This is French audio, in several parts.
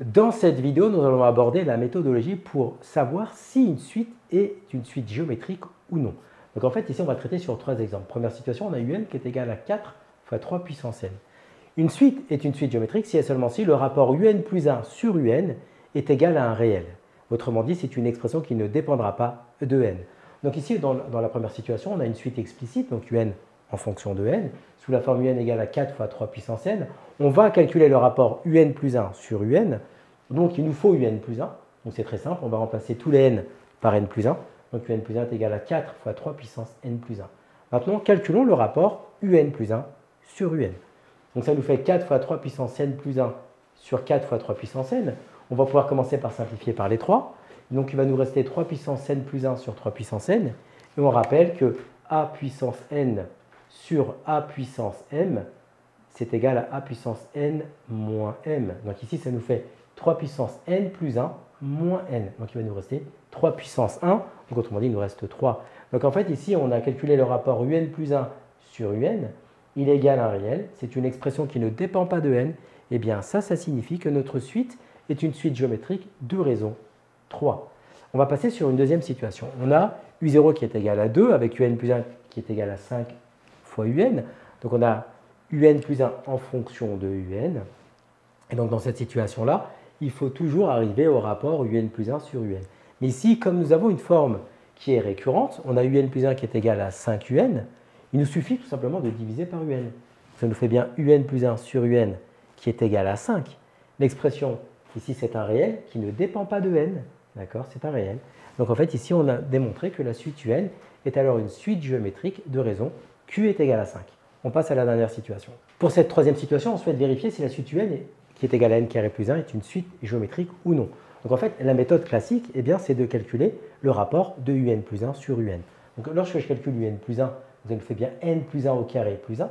Dans cette vidéo, nous allons aborder la méthodologie pour savoir si une suite est une suite géométrique ou non. Donc en fait, ici, on va traiter sur trois exemples. Première situation, on a un qui est égal à 4 fois 3 puissance n. Une suite est une suite géométrique si et seulement si le rapport un plus 1 sur un est égal à un réel. Autrement dit, c'est une expression qui ne dépendra pas de n. Donc ici, dans la première situation, on a une suite explicite, donc un en fonction de n, sous la forme un égale à 4 fois 3 puissance n. On va calculer le rapport un plus 1 sur un. Donc il nous faut un plus 1. Donc c'est très simple, on va remplacer tous les n par n plus 1. Donc un plus 1 est égal à 4 fois 3 puissance n plus 1. Maintenant, calculons le rapport un plus 1 sur un. Donc ça nous fait 4 fois 3 puissance n plus 1 sur 4 fois 3 puissance n. On va pouvoir commencer par simplifier par les 3. Donc il va nous rester 3 puissance n plus 1 sur 3 puissance n. Et on rappelle que a puissance n sur a puissance m, c'est égal à a puissance n moins m. Donc ici, ça nous fait 3 puissance n plus 1 moins n. Donc il va nous rester 3 puissance 1. Donc autrement dit, il nous reste 3. Donc en fait, ici, on a calculé le rapport un plus 1 sur un. Il est égal à un réel. C'est une expression qui ne dépend pas de n. Eh bien, ça signifie que notre suite est une suite géométrique de raison 3. On va passer sur une deuxième situation. On a u0 qui est égal à 2 avec un plus 1 qui est égal à 5 fois un. Donc on a un plus 1 en fonction de un. Et donc dans cette situation-là, il faut toujours arriver au rapport un plus 1 sur un. Mais ici, comme nous avons une forme qui est récurrente, on a un plus 1 qui est égal à 5 un, il nous suffit tout simplement de diviser par un. Ça nous fait bien un plus 1 sur un qui est égal à 5. L'expression ici, c'est un réel qui ne dépend pas de n. D'accord, c'est un réel. Donc en fait, ici, on a démontré que la suite un est alors une suite géométrique de raison q est égal à 5. On passe à la dernière situation. Pour cette troisième situation, on souhaite vérifier si la suite un qui est égale à n carré plus 1 est une suite géométrique ou non. Donc en fait, la méthode classique, eh bien, c'est de calculer le rapport de un plus 1 sur un. Donc lorsque je calcule un plus 1, ça me fait bien n plus 1 au carré plus 1.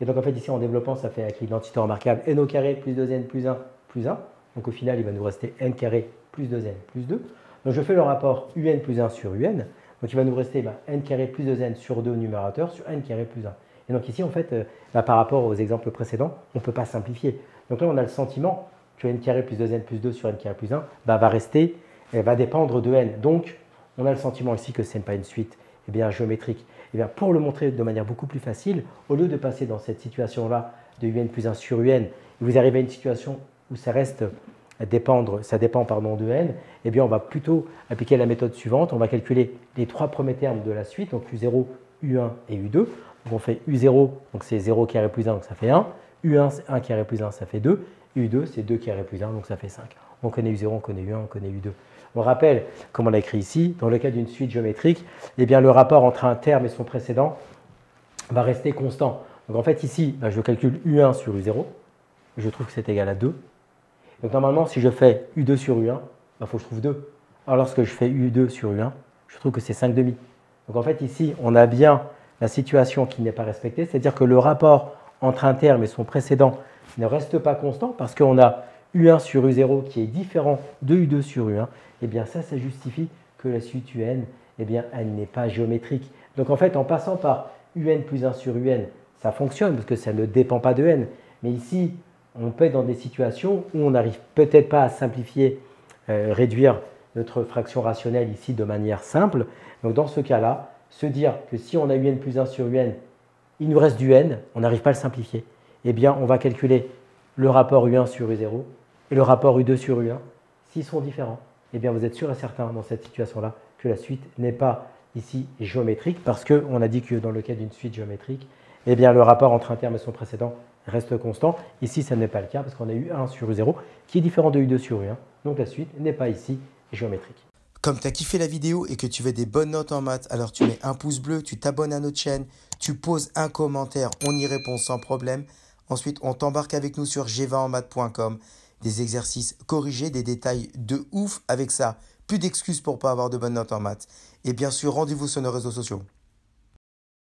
Et donc en fait, ici en développant, ça fait avec l'identité remarquable n au carré plus 2n plus 1 plus 1. Donc au final, il va nous rester n carré plus 2n plus 2. Donc je fais le rapport un plus 1 sur un. Donc il va nous rester n carré plus 2n sur 2 au numérateur sur n carré plus 1. Et donc ici, en fait, par rapport aux exemples précédents, on ne peut pas simplifier. Donc là, on a le sentiment que n carré plus 2n plus 2 sur n carré plus 1 va dépendre de n. Donc, on a le sentiment ici que ce n'est pas une suite géométrique. Et bien, pour le montrer de manière beaucoup plus facile, au lieu de passer dans cette situation-là de un plus 1 sur un, vous arrivez à une situation où ça dépend de n, eh bien on va plutôt appliquer la méthode suivante. On va calculer les trois premiers termes de la suite, donc u0, u1 et u2. Donc on fait u0, donc c'est 0 carré plus 1, donc ça fait 1. u1, c'est 1 carré plus 1, ça fait 2. Et u2, c'est 2 carré plus 1, donc ça fait 5. On connaît u0, on connaît u1, on connaît u2. On rappelle, comme on l'a écrit ici, dans le cas d'une suite géométrique, eh bien le rapport entre un terme et son précédent va rester constant. Donc en fait ici, je calcule u1 sur u0, je trouve que c'est égal à 2. Donc normalement, si je fais u2 sur u1, il faut que je trouve 2. Alors lorsque je fais u2 sur u1, je trouve que c'est 5 demi. Donc en fait ici, on a bien la situation qui n'est pas respectée, c'est-à-dire que le rapport entre un terme et son précédent ne reste pas constant parce qu'on a u1 sur u0 qui est différent de u2 sur u1. Et bien ça justifie que la suite un, eh bien, elle n'est pas géométrique. Donc en fait, en passant par un plus 1 sur un, ça fonctionne parce que ça ne dépend pas de n. Mais ici, on peut être dans des situations où on n'arrive peut-être pas à simplifier, réduire notre fraction rationnelle ici de manière simple. Donc dans ce cas-là, se dire que si on a un plus 1 sur un, il nous reste du n, on n'arrive pas à le simplifier. Eh bien, on va calculer le rapport u1 sur u0 et le rapport u2 sur u1. S'ils sont différents, eh bien, vous êtes sûr et certain dans cette situation-là que la suite n'est pas ici géométrique parce qu'on a dit que dans le cas d'une suite géométrique, eh bien, le rapport entre un terme et son précédent reste constant. Ici, ça n'est pas le cas parce qu'on a u1 sur u0 qui est différent de u2 sur u1. Donc la suite n'est pas ici géométrique. Comme tu as kiffé la vidéo et que tu veux des bonnes notes en maths, alors tu mets un pouce bleu, tu t'abonnes à notre chaîne, tu poses un commentaire, on y répond sans problème. Ensuite, on t'embarque avec nous sur g20enmaths.com. Des exercices corrigés, des détails de ouf avec ça. Plus d'excuses pour pas avoir de bonnes notes en maths. Et bien sûr, rendez-vous sur nos réseaux sociaux.